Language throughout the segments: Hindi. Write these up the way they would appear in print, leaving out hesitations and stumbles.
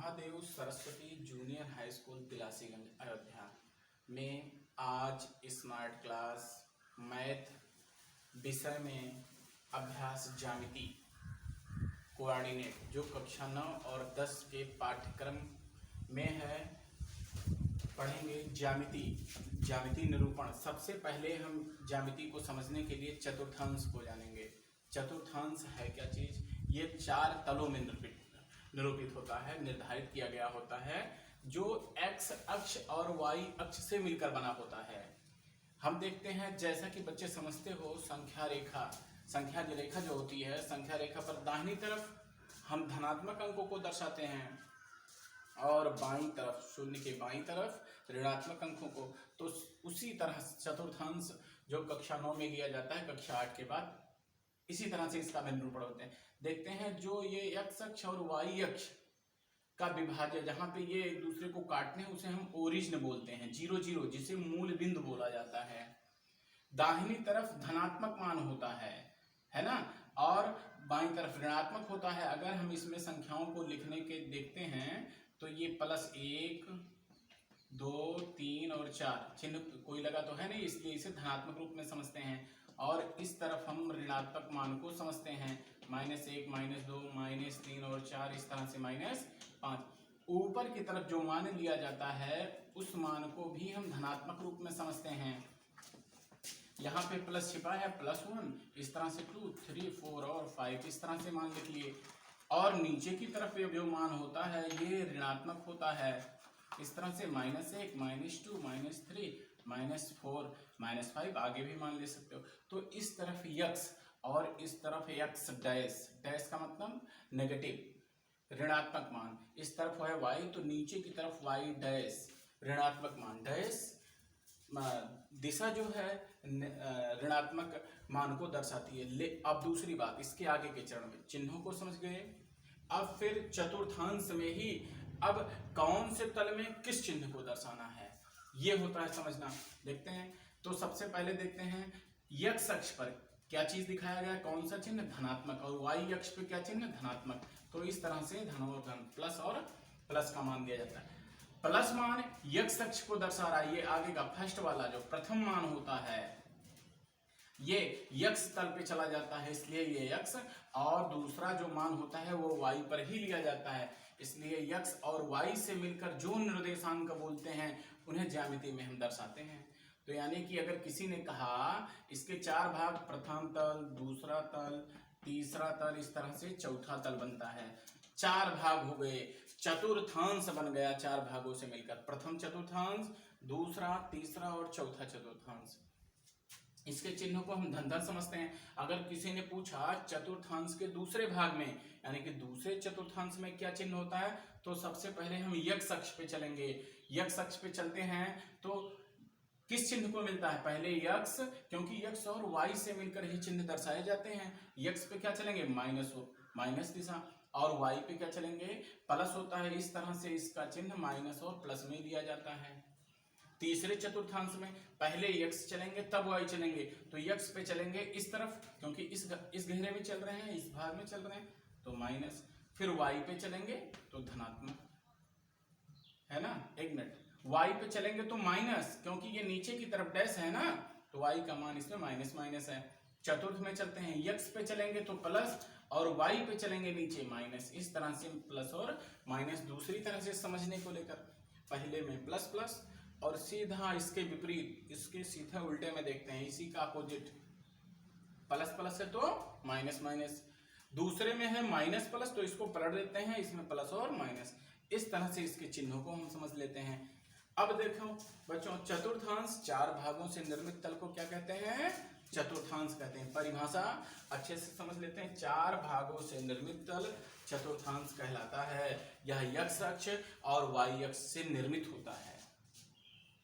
Mahadev Saraswati junior high school Tilasiganj Ayodhya में आज स्मार्ट क्लास मैथ विषय में अभ्यास ज्यामिति कोऑर्डिनेट जो कक्षा 9 और 10 के पाठ्यक्रम में है पढ़ेंगे। ज्यामिति निरूपण। सबसे पहले हम ज्यामिति को समझने के लिए चतुर्थांश को जानेंगे। चतुर्थांश है क्या चीज? ये 4 तलों में निरूपित होता है, निर्धारित किया गया होता है, जो x अक्ष और y अक्ष से मिलकर बना होता है। हम देखते हैं जैसा कि बच्चे समझते हो, संख्या रेखा जो होती है, संख्या रेखा पर दाहिनी तरफ हम धनात्मक अंकों को दर्शाते हैं और बाईं तरफ, शून्य के बाईं तरफ ऋणात्मक अंकों को। तो उसी तरह चतुर्थांश जो कक्षा 9 में लिया जाता है, कक्षा 8 के बाद इसी तरह से इसका निरूपण होते हैं। देखते हैं जो ये x अक्ष और y अक्ष का विभाज्य, जहां पे ये एक दूसरे को काटते हैं, उसे हम ओरिजिन बोलते हैं, 0 0, जिसे मूल बिंदु बोला जाता है। दाहिनी तरफ धनात्मक मान होता है ना, और बाईं तरफ ऋणात्मक होता है। अगर हम इसमें संख्याओं को लिखने के देखते हैं तो ये +1 2 3 और 4 चिन्ह कोई लगा तो है नहीं, इसलिए इसे धनात्मक रूप में समझते हैं। और इस तरफ हम ऋणात्मक मान को समझते हैं, -1 -2 -3 और 4, इस तरह से -5। ऊपर की तरफ जो मान लिया जाता है उस मान को भी हम धनात्मक रूप में समझते हैं। यहाँ पे प्लस छिपा है, +1, इस तरह से 2 3 4 और 5, इस तरह से मान लिख लिए। और नीचे की तरफ ये जो मान होता है ये ऋणात्मक होता है, इस तरह से -1 -2 -3 -4 -5, आगे भी मान ले सकते हो। तो इस तरफ x और इस तरफ x डैश का मतलब नेगेटिव ऋणात्मक मान, इस तरफ है y, तो नीचे की तरफ y डैश ऋणात्मक मान, डैश दिशा जो है ऋणात्मक मान को दर्शाती है। अब दूसरी बात, इसके आगे के चरण में चिन्हों को समझ गए। अब फिर चतुर्थांश में ही अब कौन से तल में किस चिन्ह को दर्शाना है, ये होता है समझना। देखते हैं, तो सबसे पहले देखते हैं x अक्ष पर क्या चीज दिखाया गया, कौन सा चिन्ह? धनात्मक। और y अक्ष पे क्या चिन्ह? धनात्मक। तो इस तरह से धन और धन, प्लस और प्लस का मान दिया जाता है। प्लस मान x अक्ष को दर्शा रहा है, ये आगे का फर्स्ट वाला जो प्रथम मान होता है ये x तल पे चला जाता है, इसलिए ये x। और दूसरा जो मान होता है वो y पर ही लिया जाता है, इसलिए x और y से मिलकर जो निर्देशांक बोलते हैं उन्हें ज्यामिति में हम दर्शाते हैं। तो यानी कि अगर किसी ने कहा इसके 4 भाग, प्रथम तल, दूसरा तल, तीसरा तल, इस तरह से चौथा तल बनता है। 4 भाग हो गए, चतुर्थांश बन गया 4 भागों से मिलकर, प्रथम चतुर्थांश, दूसरा, तीसरा और चौथा चतुर्थांश। इसके चिन्हों को हम धन समझते हैं। अगर किसी ने पूछा चतुर्थांश के दूसरे भाग में, यानी कि दूसरे चतुर्थांश में क्या चिन्ह होता है, तो सबसे पहले हम x अक्ष पे चलेंगे। x अक्ष पे चलते हैं तो किस चिन्ह को मिलता है? पहले x, क्योंकि x और y से मिलकर ही चिन्ह दर्शाए जाते हैं। x पे क्या चलेंगे? माइनस दिशा, और y पे क्या चलेंगे? प्लस होता है, इस तरह से इसका चिन्ह माइनस और प्लस में लिया जाता है। तीसरे चतुर्थांश में पहले x चलेंगे तब y चलेंगे, तो x पे चलेंगे इस तरफ, क्योंकि इस घेरे में चल रहे हैं, इस भाग में चल रहे हैं, तो माइनस। फिर y पे चलेंगे तो धनात्मक, है ना। एक मिनट, y पे चलेंगे तो माइनस, क्योंकि ये नीचे की तरफ डैश है ना, तो y का मान इसमें माइनस है। चतुर्थ में चलते हैं, x पे चलेंगे तो प्लस, और y पे चलेंगे नीचे माइनस, इस तरह से प्लस और माइनस। दूसरी तरह से समझने को लेकर, पहले में प्लस प्लस और सीधा इसके विपरीत, इसके सीधा उल्टे में देखते हैं, इसी का अपोजिट, प्लस प्लस है तो माइनस माइनस। दूसरे में है माइनस प्लस, तो इसको पलट देते हैं, इसमें प्लस और माइनस। इस तरह से इसके चिन्हों को हम समझ लेते हैं। अब देखो बच्चों, चतुर्थांश 4 भागों से निर्मित तल को क्या कहते हैं? चतुर्थांश कहते हैं। परिभाषा अच्छे से समझ लेते हैं। 4 भागों से निर्मित तल चतुर्थांश कहलाता है। यह x अक्ष और y अक्ष से निर्मित होता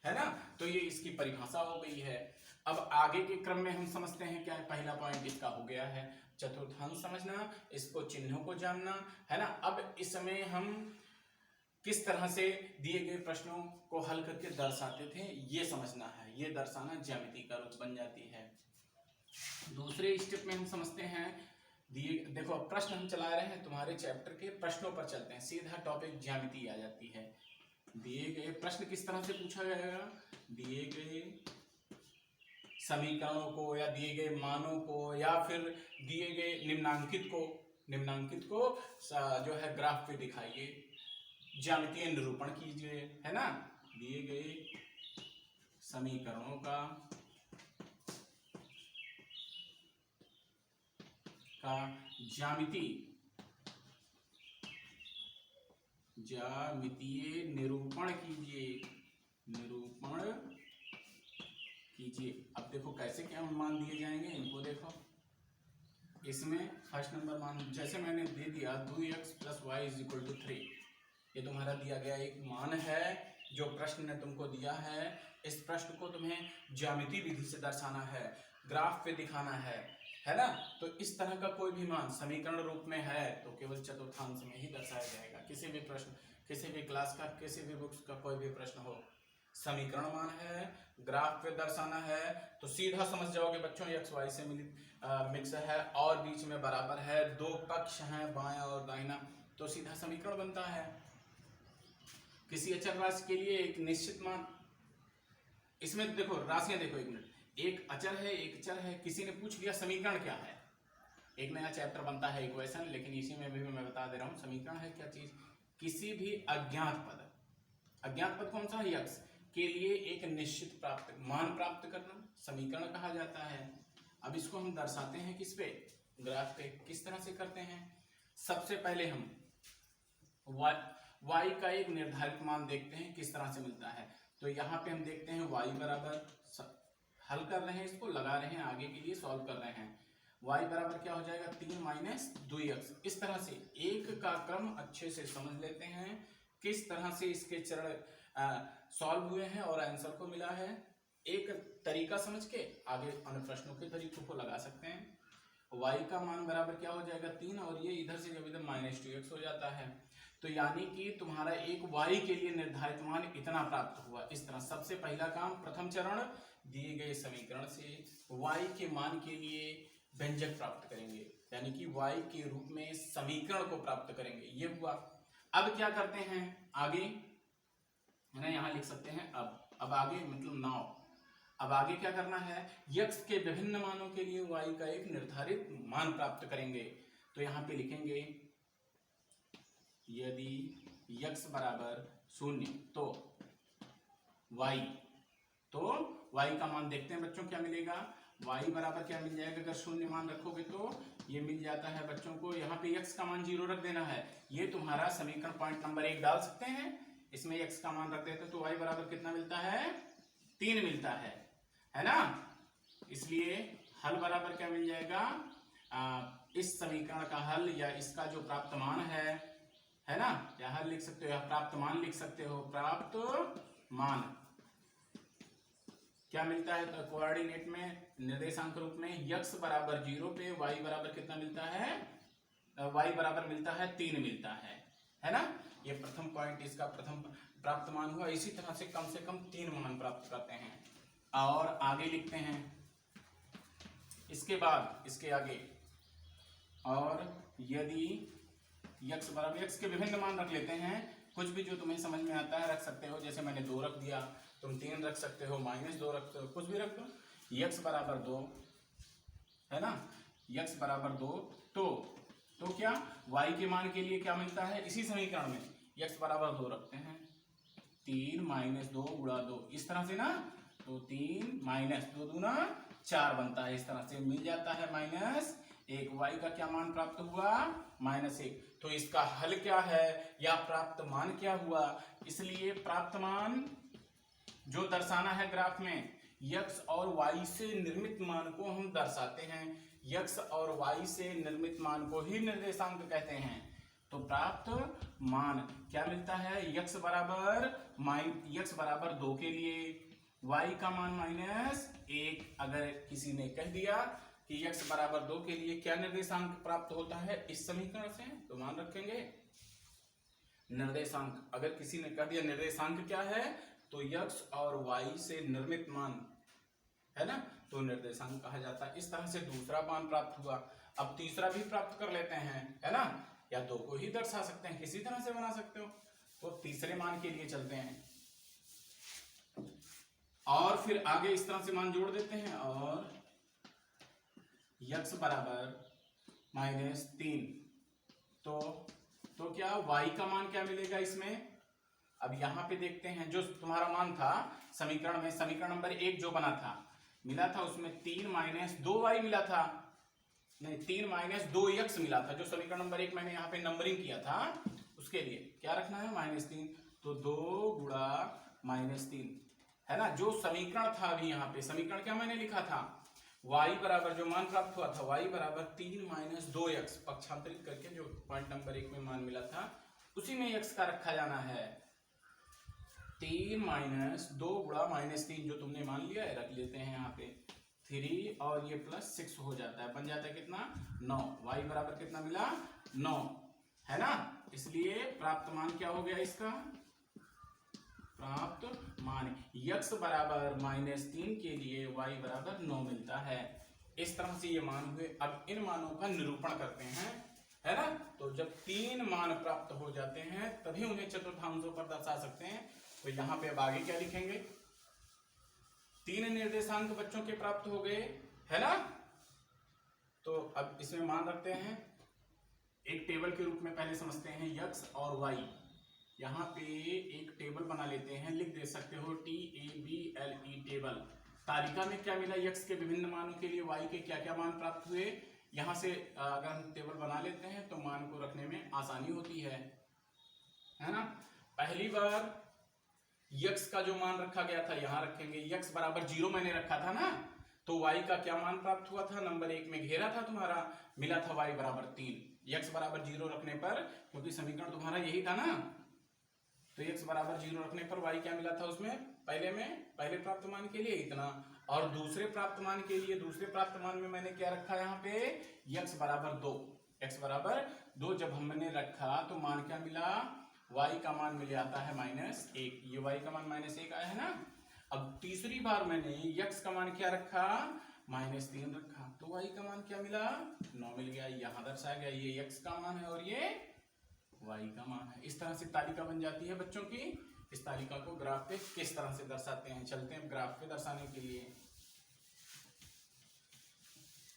है ना। तो ये इसकी परिभाषा हो गई है। अब आगे के क्रम में हम समझते हैं क्या है। पहला पॉइंट इसका हो गया है चतुर्थांश समझना, इसको चिन्हों को जानना, है ना। अब इसमें हम किस तरह से दिए गए प्रश्नों को हल करके दर्शाते थे ये समझना है। ये दर्शाना ज्यामिति का रूप बन जाती है। दूसरे स्टेप में हम समझते हैं दिए देखो अब प्रश्न हम चला रहे हैं, तुम्हारे चैप्टर के प्रश्नों पर चलते हैं, सीधा टॉपिक ज्यामिति आ जाती है। दिए गए प्रश्न किस तरह से पूछा जाएगा, दिए गए समीकरणों को या दिए गए मानों को या फिर दिए गए निम्नांकित को जो है ग्राफ पे दिखाइए, ज्यामितीय निरूपण कीजिए, है ना। दिए गए समीकरणों का ज्यामितीय निरूपण कीजिए। अब देखो कैसे क्या मान दिए जाएंगे, इनको देखो। इसमें फर्स्ट नंबर मान जैसे मैंने दे दिया 2x + y = 3, ये तुम्हारा दिया गया एक मान है जो प्रश्न ने तुमको दिया है। इस प्रश्न को तुम्हें ज्यामितीय विधि से दर्शाना है, ग्राफ पे दिखाना है ना। तो इस तरह का कोई भी मान समीकरण रूप में है तो केवल चतुर्थांश में ही दर्शाया जाएगा। किसी भी प्रश्न, किसी भी क्लास का, किसी भी बुक्स का कोई भी प्रश्न हो, समीकरण मान है, ग्राफ पे दर्शाना है, तो सीधा समझ जाओगे बच्चों x y से मिक्स है और बीच में बराबर है, दो पक्ष हैं बायां और दाहिना, तो सीधा समीकरण बनता है। किसी अचर राशि के लिए एक निश्चित मान, इसमें देखो राशियां देखो, एक मिनट, एक अचर है एक चर है, किसी ने पूछ लिया समीकरण क्या है, एक नया चैप्टर बनता है इक्वेशन, लेकिन इसी में भी मैं बता दे रहा हूं समीकरण है क्या चीज, किसी भी अज्ञात पद कौन सा है, x के लिए एक निश्चित मान प्राप्त करना समीकरण कहा जाता है। अब इसको हम दर्शाते हैं किस पे, ग्राफ पे। किस तरह से करते हैं, सबसे पहले हम y का एक निर्धारित मान देखते हैं किस तरह से मिलता है। तो यहाँ पे हम देखते हैं y बराबर, हल कर रहे हैं, इसको लगा रहे हैं, आगे के लिए सॉल्व कर रहे हैं। y बराबर क्या हो जाएगा, 3 - 2x। इस तरह से एक का क्रम अच्छे से समझ लेते हैं, किस तरह से इसके चरण सॉल्व हुए हैं और आंसर को मिला है। एक तरीका समझ के आगे अन्य प्रश्नों के तरीकों को लगा सकते हैं। y का मान बराबर क्या हो जाएगा, 3, और ये इधर से जब इधर -2x हो जाता है, तो यानी कि तुम्हारा एक y के लिए निर्धारित मान इतना प्राप्त हुआ। इस तरह सबसे पहला काम, प्रथम चरण, दिए गए समीकरण से y के मान के लिए व्यंजक प्राप्त करेंगे, यानी कि y के रूप में समीकरण को प्राप्त करेंगे, ये हुआ। अब क्या करते हैं आगे, है यहाँ लिख सकते हैं अब आगे मतलब नाउ। अब आगे क्या करना है, x के विभिन्न मानों के लिए y का एक निर्धारित मान प्राप्त करेंगे। तो यहाँ पे लिखेंगे यदि x बराबर 0 तो y का मान देखते हैं बच्चों क्या मिलेगा, y बराबर क्या मिल जाएगा, अगर 0 मान रखोगे तो ये मिल जाता है बच्चों को, यहाँ पे x का मान 0 रख देना है। ये तुम्हारा समीकरण पॉइंट नंबर 1 डाल सकते हैं, इसमें x का मान रख देते तो y बराबर कितना मिलता है, 3 मिलता है ना। इसलिए हल बराबर क्या मिल जाएगा, इस समीकरण का हल या इसका जो प्राप्त मान है ना, या हल लिख सकते हो या प्राप्त मान लिख सकते हो। प्राप्त मान क्या मिलता है, तो कोऑर्डिनेट में निर्देशांक रूप में x बराबर 0 पे y बराबर कितना मिलता है, y बराबर मिलता है 3 मिलता है ना। ये प्रथम पॉइंट, इसका प्रथम प्राप्त मान हुआ। इसी तरह से कम 3 मान प्राप्त करते हैं और आगे लिखते हैं। इसके बाद इसके आगे, और यदि x बराबर, x के विभिन्न मान रख लेते हैं, कुछ भी जो तुम्हें समझ में आता है रख सकते हो, जैसे मैंने 2 रख दिया, तुम 3 रख सकते हो, -2 रख सकते हो, कुछ भी रख दो। x बराबर 2 है ना, x बराबर 2, तो क्या y के मान के लिए क्या मिलता है, इसी समीकरण में x बराबर 2 रखते हैं, 3 - 2 × 2, इस तरह से ना, तो 3 - 2 दूना 4 बनता है, इस तरह से मिल जाता है -1। y का क्या मान प्राप्त हुआ, -1। तो इसका हल क्या है या प्राप्त मान क्या हुआ, इसलिए प्राप्त मान जो दर्शाना है ग्राफ में, x और y से निर्मित मान को हम दर्शाते हैं, x और y से निर्मित मान को ही निर्देशांक कहते हैं। तो प्राप्त मान क्या मिलता है, x बराबर 2 के लिए y का मान -1। अगर किसी ने कह दिया कि x बराबर 2 के लिए क्या निर्देशांक प्राप्त होता है इस समीकरण से, तो मान रखेंगे निर्देशांक। अगर किसी ने कह दिया निर्देशांक क्या है, तो x और y से निर्मित मान है ना, तो निर्देशांक कहा जाता है। इस तरह से दूसरा मान प्राप्त हुआ। अब तीसरा भी प्राप्त कर लेते हैं, है ना, या 2 को ही दर्शा सकते हैं, किसी तरह से बना सकते हो। तो तीसरे मान के लिए चलते हैं और फिर आगे इस तरह से मान जोड़ देते हैं और x बराबर -3, तो क्या y का मान क्या मिलेगा इसमें। अब यहां पे देखते हैं जो तुम्हारा मान था समीकरण में, समीकरण नंबर 1 जो बना था मिला था उसमें 3 - 2y मिला था, नहीं 3 - 2x मिला था। जो समीकरण नंबर 1 मैंने यहाँ पे नंबरिंग किया था उसके लिए क्या रखना है -3, तो 2 गुणा -3, है ना। जो समीकरण था अभी यहाँ पे समीकरण क्या मैंने लिखा था, y बराबर जो मान प्राप्त हुआ था y बराबर 3 - 2x, पक्षांतरित करके जो पॉइंट नंबर 1 में मान मिला था उसी में x का रखा जाना है। 3 - 2 गुणा -3 जो तुमने मान लिया है रख लेते हैं यहाँ पे 3 और ये +6 हो जाता है, बन जाता है कितना 9। y बराबर कितना मिला 9, है ना। इसलिए प्राप्त मान क्या हो गया इसका, प्राप्त मान x बराबर -3 के लिए y बराबर 9 मिलता है। इस तरह से ये मान हुए। अब इन मानों का निरूपण करते हैं, है ना। तो जब 3 मान प्राप्त हो जाते हैं तभी उन्हें चतुर्थांशों पर दर्शा सकते हैं। तो यहाँ पे अब आगे क्या लिखेंगे, 3 निर्देशांक बच्चों के प्राप्त हो गए, है ना। तो अब इसमें मान रखते हैं, एक टेबल के रूप में पहले समझते हैं x और y। यहाँ पे एक टेबल बना लेते हैं, लिख दे सकते हो TABLE टेबल। तालिका में क्या मिला, x के विभिन्न मानों के लिए y के क्या क्या मान प्राप्त हुए। यहाँ से अगर हम टेबल बना लेते हैं तो मान को रखने में आसानी होती है ना। पहली बार x का जो मान रखा गया था यहाँ रखेंगे, x बराबर 0 मैंने रखा था ना, तो y का क्या मान प्राप्त हुआ था, नंबर 1 में घेरा था तुम्हारा, मिला था y बराबर 3। x बराबर 0 रखने पर, क्योंकि समीकरण तुम्हारा यही था ना, तो x बराबर 0 रखने पर y क्या मिला था उसमें, पहले प्राप्त मान के लिए इतना, और दूसरे प्राप्त मान के लिए दूसरे प्राप्त मान में मैंने क्या रखा यहाँ पे, x बराबर 2। x बराबर 2 जब हमने रखा तो मान क्या मिला, y का मान मिल जाता है -1। ये y का मान -1 आया है ना। अब तीसरी बार मैंने x का मान क्या रखा, -3 रखा, तो y का मान क्या मिला 9 मिल गया। यहाँ दर्शाया गया ये x का मान है और ये y का मान है। इस तरह से तालिका बन जाती है बच्चों की। इस तालिका को ग्राफ पे किस तरह से दर्शाते हैं, चलते हैं ग्राफ पे दर्शाने के लिए।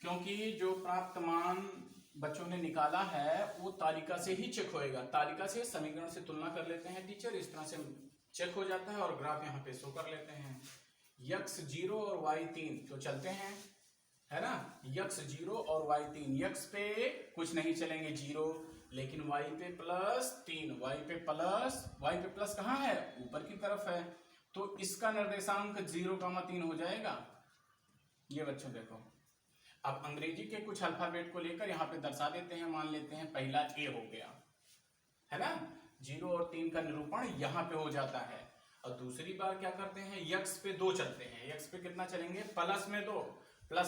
क्योंकि जो प्राप्त मान बच्चों ने निकाला है वो तालिका से ही चेक होएगा, तालिका से समीकरण से तुलना कर लेते हैं टीचर, इस तरह से चेक हो जाता है और ग्राफ यहाँ पे शो कर लेते हैं। x 0 और y 3, तो चलते हैं, है ना। x 0 और y 3, x पे कुछ नहीं चलेंगे 0, लेकिन y पे +3, y पे प्लस कहाँ है, ऊपर की तरफ है, तो इसका निर्देशांक 0,3 हो जाएगा। ये बच्चों देखो, अब अंग्रेजी के कुछ अल्फाबेट को लेकर यहाँ पे दर्शा देते हैं। मान लेते हैं पहला a हो गया, है ना, 0 और 3 का निरूपण यहाँ पे हो जाता है। और दूसरी बार क्या करते हैं, x पे 2 चलते हैं, x पे कितना चलेंगे, प्लस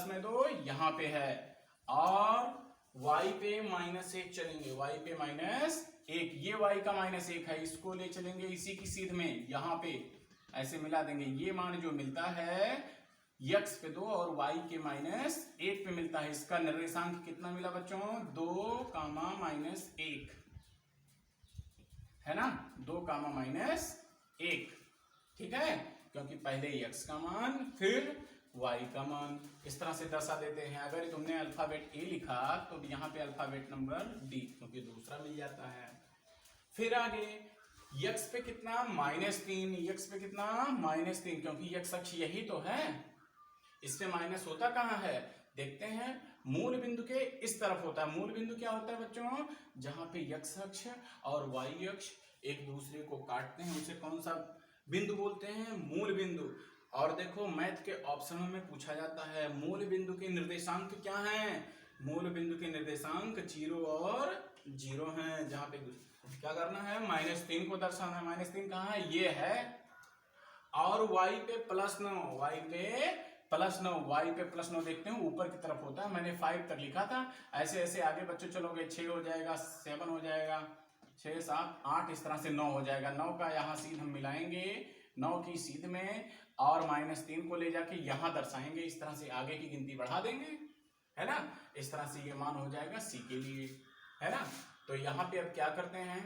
में 2 यहाँ पे है, और y पे -1 चलेंगे, y पे -1, ये y का -1 है, इसको ले चलेंगे इसी की सीध में, यहाँ पे ऐसे मिला देंगे। ये मान जो मिलता है x पे 2 और y के -1 पे मिलता है, इसका निर्देशांक कितना मिला बच्चों, 2, -1, है ना, 2, -1, ठीक है, क्योंकि पहले x का मान फिर y का मान। इस तरह से दर्शा देते हैं। अगर तुमने अल्फाबेट a लिखा तो यहाँ पे अल्फाबेट नंबर d, क्योंकि दूसरा मिल जाता है। फिर आगे x पे कितना, -3, x पे कितना -3, क्योंकि x अक्ष यही तो है, इससे माइनस होता कहाँ है, देखते हैं, मूल बिंदु के इस तरफ होता है। मूल बिंदु क्या होता है बच्चों, जहां पे x अक्ष और y अक्ष एक दूसरे को काटते हैं, उसे कौन सा बिंदु बोलते हैं, मूल बिंदु। और देखो मैथ के ऑप्शनों में पूछा जाता है मूल बिंदु के निर्देशांक क्या हैं, मूल बिंदु के निर्देशांक 0 और 0 हैं। जहां पे क्या करना है, -3 को दर्शाना है। -3 कहाँ है, ये है, और y पे +9, y पे +9 देखते हैं ऊपर की तरफ होता है, मैंने 5 तक लिखा था। ऐसे ऐसे आगे बच्चों चलोगे, 6 हो जाएगा, 7 हो जाएगा, 6, 7, 8, इस तरह से 9 हो जाएगा। 9 का यहाँ सीध हम मिलाएंगे, 9 की सीध में, और -3 को ले जाके यहाँ दर्शाएंगे। इस तरह से आगे की गिनती बढ़ा देंगे, है ना। इस तरह से ये मान हो जाएगा सी के लिए, है ना। तो यहाँ पे अब क्या करते हैं,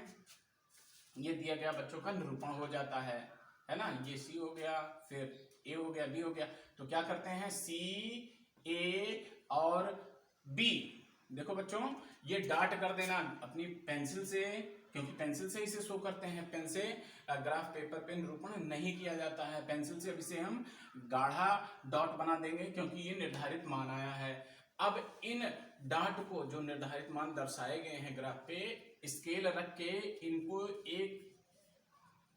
ये दिया गया बच्चों का निरूपण हो जाता है ना। ये सी हो गया, फिर ए हो गया, बी हो गया, तो क्या करते हैं सी ए और बी। देखो बच्चों ये डाट कर देना अपनी पेंसिल से, क्योंकि पेंसिल से इसे शो करते हैं, पेन से ग्राफ पेपर पे निरूपण नहीं किया जाता है। पेंसिल से अब इसे हम गाढ़ा डॉट बना देंगे क्योंकि ये निर्धारित मान आया है। अब इन डाट को जो निर्धारित मान दर्शाए गए हैं ग्राफ पे, स्केल रख के इनको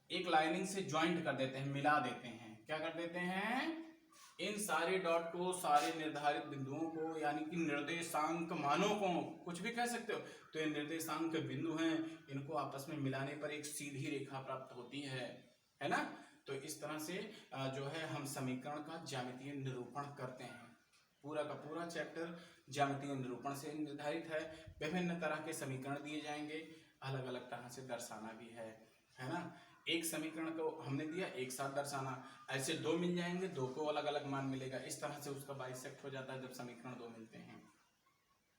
एक लाइनिंग से ज्वाइंट कर देते हैं, मिला देते हैं। क्या कर देते हैं, इन सारे डॉट को, सारे निर्धारित बिंदुओं को, यानी कि निर्देशांक मानों को, कुछ भी कह सकते हो, तो ये निर्देशांक बिंदु हैं, इनको आपस में मिलाने पर एक सीधी रेखा प्राप्त होती है ना। तो इस तरह से जो है हम समीकरण का ज्यामितीय निरूपण करते हैं। पूरा का पूरा चैप्टर ज्यामितीय निरूपण से निर्धारित है। विभिन्न तरह के समीकरण दिए जाएंगे, अलग अलग तरह से दर्शाना भी है ना। एक समीकरण को हमने दिया, एक साथ दर्शाना, ऐसे दो मिल जाएंगे, दो को अलग अलग मान मिलेगा, इस तरह से उसका बाइसेक्ट हो जाता है जब समीकरण दो मिलते हैं,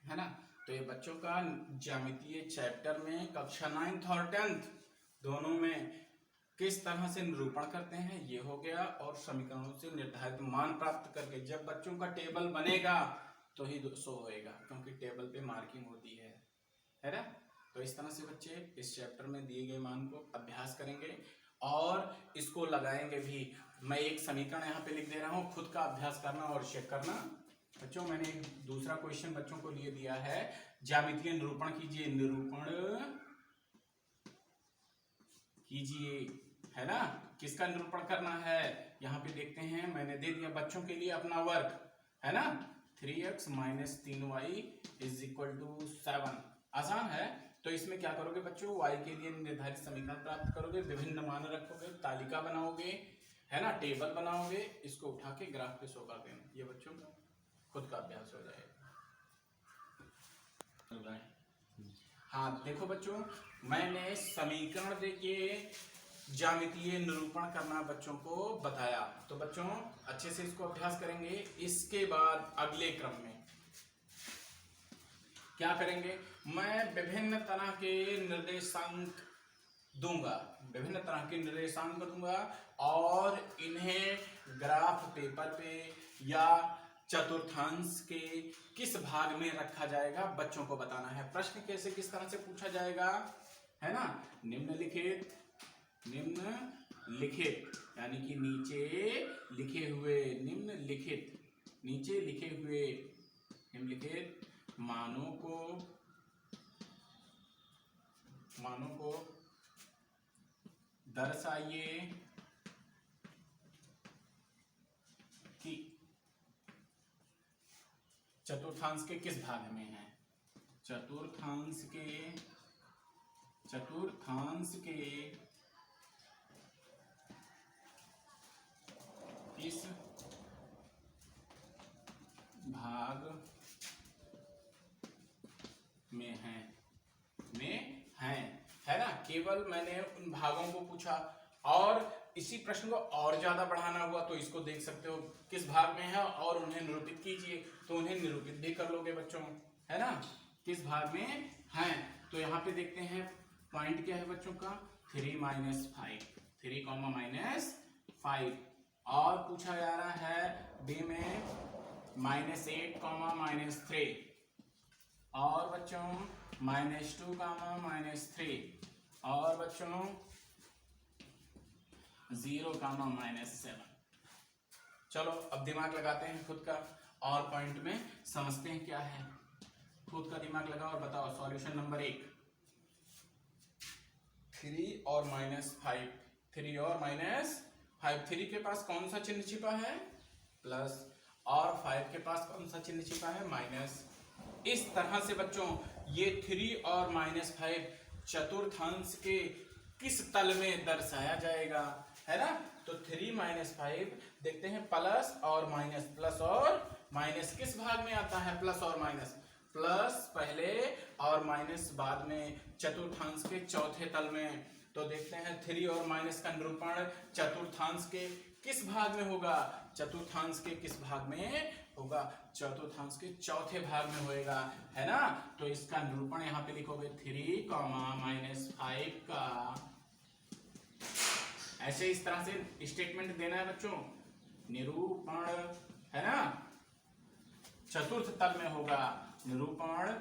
है ना। तो ये बच्चों का ज्यामितीय चैप्टर में कक्षा 9th और 10th दोनों में किस तरह से निरूपण करते हैं ये हो गया, और समीकरणों से निर्धारित मान प्राप्त करके जब बच्चों का टेबल बनेगा तो ही शो होएगा, क्योंकि टेबल पे मार्किंग होती है ना। तो इस तरह से बच्चे इस चैप्टर में दिए गए मान को अभ्यास करेंगे और इसको लगाएंगे भी। मैं एक समीकरण यहाँ पे लिख दे रहा हूँ, खुद का अभ्यास करना और चेक करना। बच्चों मैंने एक दूसरा क्वेश्चन बच्चों को लिए दिया है, ज्यामितीय निरूपण कीजिए, निरूपण कीजिए, है ना। किसका निरूपण करना है, यहाँ पे देखते हैं, मैंने दे दिया बच्चों के लिए अपना वर्क, है ना। 3x - 3y = 7। आसान है। तो इसमें क्या करोगे बच्चों, y के लिए निर्धारित समीकरण प्राप्त करोगे, विभिन्न मान रखोगे, तालिका बनाओगे, है ना, टेबल बनाओगे, इसको उठा के ग्राफ पे शो कर देना। ये बच्चों का खुद का अभ्यास हो जाएगा। हाँ देखो बच्चों, मैंने समीकरण देके ज्यामितीय निरूपण करना बच्चों को बताया, तो बच्चों अच्छे से इसको अभ्यास करेंगे। इसके बाद अगले क्रम में क्या करेंगे, मैं विभिन्न तरह के निर्देशांक दूंगा, विभिन्न तरह के निर्देशांक दूंगा और इन्हें ग्राफ पेपर पे या चतुर्थांश के किस भाग में रखा जाएगा बच्चों को बताना है। प्रश्न कैसे किस तरह से पूछा जाएगा, है ना। निम्नलिखित यानी कि नीचे लिखे हुए, नीचे लिखे हुए निम्नलिखित मानों को दर्शाइए कि चतुर्थांश के किस भाग में है, चतुर्थांश के किस भाग में है ना। केवल मैंने उन भागों को पूछा, और इसी प्रश्न को और ज्यादा बढ़ाना हुआ तो इसको देख सकते हो किस भाग में है और उन्हें निरूपित कीजिए, तो उन्हें निरूपित भी कर लोगे बच्चों, है ना, किस भाग में है। तो यहाँ पे देखते हैं पॉइंट क्या है बच्चों का, 3 - 5, 3, -5, और पूछा जा रहा है बी में -8, -3, और बच्चों -2, -3, और बच्चों 0, -7। चलो अब दिमाग लगाते हैं खुद का, और पॉइंट में समझते हैं क्या है। खुद का दिमाग लगाओ और बताओ। सॉल्यूशन नंबर 1, 3 और -5, 3 और -5, 3 के पास कौन सा चिन्ह छिपा है, प्लस, और 5 के पास कौन सा चिन्ह छिपा है, माइनस। इस तरह से बच्चों ये 3 और -5 चतुर्थांश के किस तल में दर्शाया जाएगा, है ना। तो 3 - 5 देखते हैं, प्लस और माइनस, प्लस और माइनस किस भाग में आता है, प्लस और माइनस, प्लस पहले और माइनस बाद में, चतुर्थांश के चौथे तल में। तो देखते हैं 3 और माइनस का निरूपण चतुर्थांश के किस भाग में होगा, चतुर्थांश के किस भाग में होगा चतुर्थांश के चौथे भाग में होएगा, है ना। तो इसका निरूपण यहाँ पे लिखोगे 3, -5 का, ऐसे इस तरह से स्टेटमेंट देना है बच्चों। निरूपण, है ना, चतुर्थ तल में होगा, निरूपण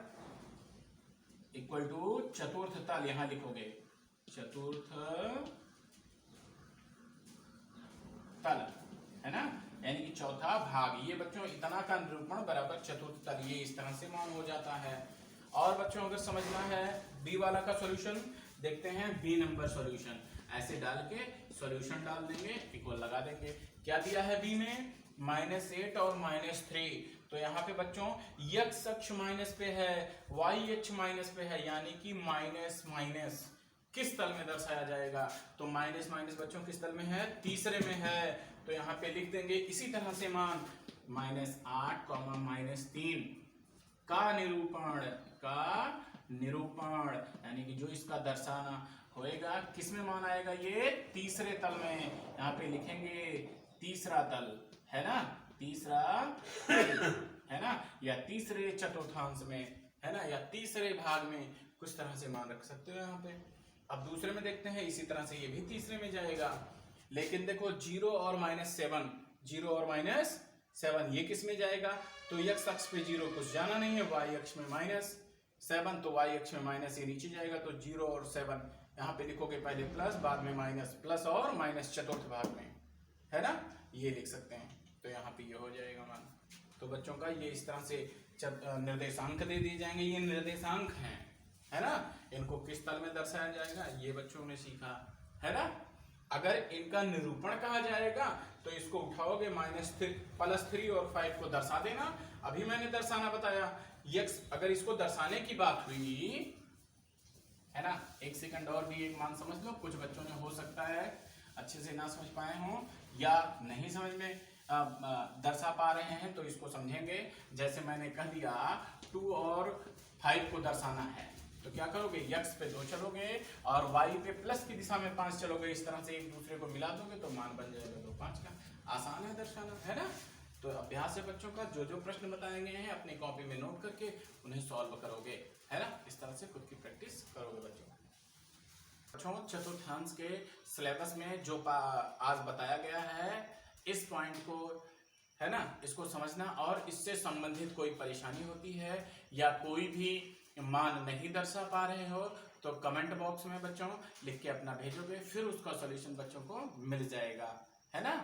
इक्वल टू चतुर्थ तल, यहां लिखोगे चतुर्थ तल, है ना, यानी कि चौथा भाग। ये बच्चों इतना का निरूपण बराबर चतुर्थ तल, ये इस तरह से मान हो जाता है। और बच्चों अगर समझना है बी वाला का सॉल्यूशन, देखते हैं बी नंबर सॉल्यूशन। ऐसे डाल के सॉल्यूशन डाल देंगे, इक्वल लगा देंगे। क्या दिया है बी में, -8 और -3। तो यहाँ पे बच्चों x अक्ष माइनस पे है, y अक्ष माइनस पे है, यानी कि माइनस माइनस किस तल में दर्शाया जाएगा, तो माइनस माइनस बच्चों किस तल में है, तीसरे में है। तो यहाँ पे लिख देंगे इसी तरह से मान -8, -3 का निरूपण, यानी कि जो इसका दर्शाना होएगा किस में मान आएगा, ये तीसरे तल में। यहाँ पे लिखेंगे तीसरा तल, है ना, तीसरा है ना, या तीसरे चतुर्थांश में, है ना, या तीसरे भाग में, कुछ तरह से मान रख सकते हो यहाँ पे। अब दूसरे में देखते हैं, इसी तरह से ये भी तीसरे में जाएगा। लेकिन देखो 0 और -7, 0 और -7 ये किस में जाएगा, तो x अक्ष पे 0 कुछ जाना नहीं है, y अक्ष में -7, तो y अक्ष में माइनस, ये नीचे जाएगा। तो 0 और 7 यहाँ पे लिखोगे, पहले प्लस बाद में माइनस, प्लस और माइनस चतुर्थ भाग में, है ना, ये लिख सकते हैं। तो यहाँ पे ये हो जाएगा मान। तो बच्चों का ये इस तरह से निर्देशांक दे दिए जाएंगे, ये निर्देशांक हैं, है ना, इनको किस तल में दर्शाया जाएगा ये बच्चों ने सीखा, है ना। अगर इनका निरूपण कहा जाएगा तो इसको उठाओगे, -3 और 5 को दर्शा देना। अभी मैंने दर्शाना बताया, x अगर इसको दर्शाने की बात हुई, है ना, एक सेकंड और भी एक मान समझ लो। कुछ बच्चों ने हो सकता है अच्छे से ना समझ पाए हों या नहीं समझ में दर्शा पा रहे हैं, तो इसको समझेंगे। जैसे मैंने कह दिया 2 और 5 को दर्शाना है, तो क्या करोगे, x पे 2 चलोगे और y पे प्लस की दिशा में 5 चलोगे, इस तरह से एक दूसरे को मिला दोगे तो मान बन जाएगा 2, 5 का। आसान है दर्शाना, है ना। तो अभ्यास है बच्चों का, जो जो प्रश्न बताए गए हैं अपनी कॉपी में नोट करके उन्हें सॉल्व करोगे, है ना। इस तरह से खुद की प्रैक्टिस करोगे बच्चों। चतुर्थांश के सिलेबस में जो आज बताया गया है, इस पॉइंट को, है ना, इसको समझना। और इससे संबंधित कोई परेशानी होती है या कोई भी मान नहीं दर्शा पा रहे हो तो कमेंट बॉक्स में बच्चों लिख के अपना भेजोगे, फिर उसका सॉल्यूशन बच्चों को मिल जाएगा, है ना।